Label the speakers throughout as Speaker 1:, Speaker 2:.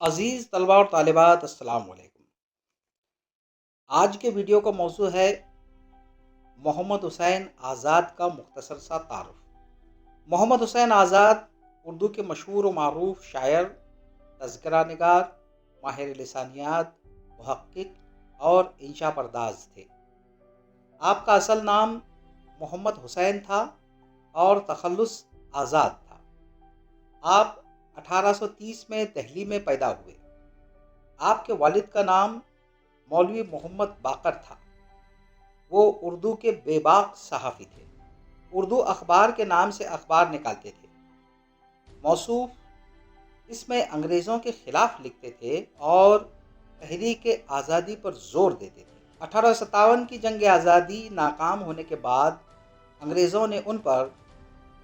Speaker 1: عزیز طلباء اور طالبات، السلام علیکم۔ آج کے ویڈیو کا موضوع ہے محمد حسین آزاد کا مختصر سا تعارف۔ محمد حسین آزاد اردو کے مشہور و معروف شاعر، تذکرہ نگار، ماہر لسانیات، محقق اور انشا پرداز تھے۔ آپ کا اصل نام محمد حسین تھا اور تخلص آزاد تھا۔ آپ 1830 میں دہلی میں پیدا ہوئے۔ آپ کے والد کا نام مولوی محمد باقر تھا۔ وہ اردو کے بے باک صحافی تھے۔ اردو اخبار کے نام سے اخبار نکالتے تھے۔ موصوف اس میں انگریزوں کے خلاف لکھتے تھے اور تحریک آزادی پر زور دیتے تھے۔ 1857 کی جنگ آزادی ناکام ہونے کے بعد انگریزوں نے ان پر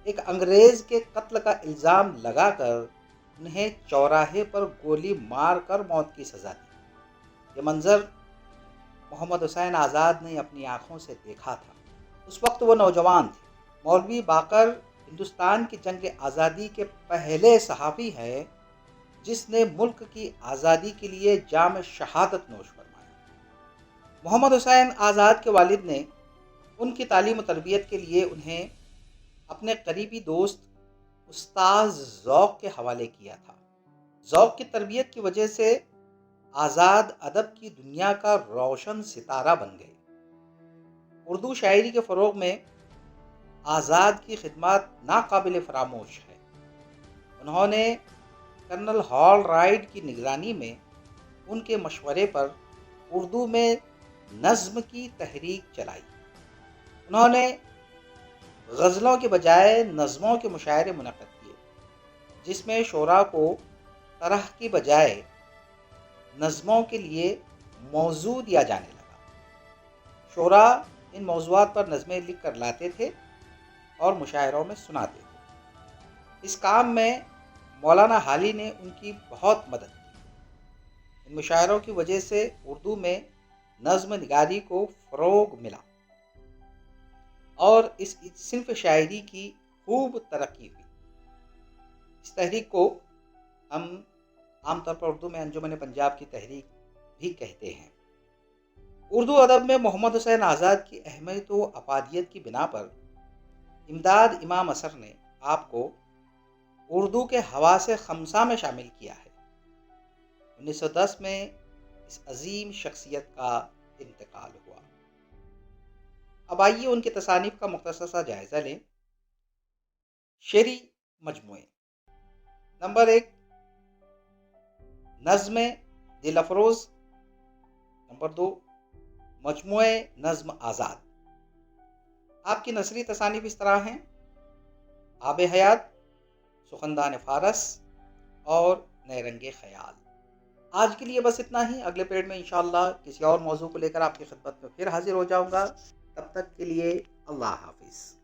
Speaker 1: ایک انگریز کے قتل کا الزام لگا کر انہیں چوراہے پر گولی مار کر موت کی سزا دی۔ یہ منظر محمد حسین آزاد نے اپنی آنکھوں سے دیکھا تھا۔ اس وقت وہ نوجوان تھے۔ مولوی باقر ہندوستان کی جنگ آزادی کے پہلے صحافی ہیں جس نے ملک کی آزادی کے لیے جام شہادت نوش فرمایا۔ محمد حسین آزاد کے والد نے ان کی تعلیم و تربیت کے لیے انہیں اپنے قریبی دوست استاد ذوق کے حوالے کیا تھا۔ ذوق کی تربیت کی وجہ سے آزاد ادب کی دنیا کا روشن ستارہ بن گئے۔ اردو شاعری کے فروغ میں آزاد کی خدمات ناقابل فراموش ہے۔ انہوں نے کرنل ہال رائٹ کی نگرانی میں ان کے مشورے پر اردو میں نظم کی تحریک چلائی۔ انہوں نے غزلوں کے بجائے نظموں کے مشاعرے منعقد کیے، جس میں شعراء کو طرح کی بجائے نظموں کے لیے موضوع دیا جانے لگا۔ شعراء ان موضوعات پر نظمیں لکھ کر لاتے تھے اور مشاعروں میں سناتے تھے۔ اس کام میں مولانا حالی نے ان کی بہت مدد کی۔ ان مشاعروں کی وجہ سے اردو میں نظم نگاری کو فروغ ملا اور اس صنف شاعری کی خوب ترقی ہوئی۔ اس تحریک کو ہم عام طور پر اردو میں انجمن پنجاب کی تحریک بھی کہتے ہیں۔ اردو ادب میں محمد حسین آزاد کی اہمیت و افادیت کی بنا پر امداد امام اثر نے آپ کو اردو کے حواس خمسہ میں شامل کیا ہے۔ 1910 میں اس عظیم شخصیت کا انتقال ہوا۔ اب آئیے ان کے تصانیف کا مختصر سا جائزہ لیں۔ شعری مجموعے: نمبر 1، نظم دل افروز۔ نمبر 2، مجموعہ نظم آزاد۔ آپ کی نثری تصانیف اس طرح ہیں: آب حیات، سخندان فارس اور نئے رنگ خیال۔ آج کے لیے بس اتنا ہی۔ اگلے پیریڈ میں انشاءاللہ کسی اور موضوع کو لے کر آپ کی خدمت میں پھر حاضر ہو جاؤں گا۔ تب تک کے لیے اللہ حافظ۔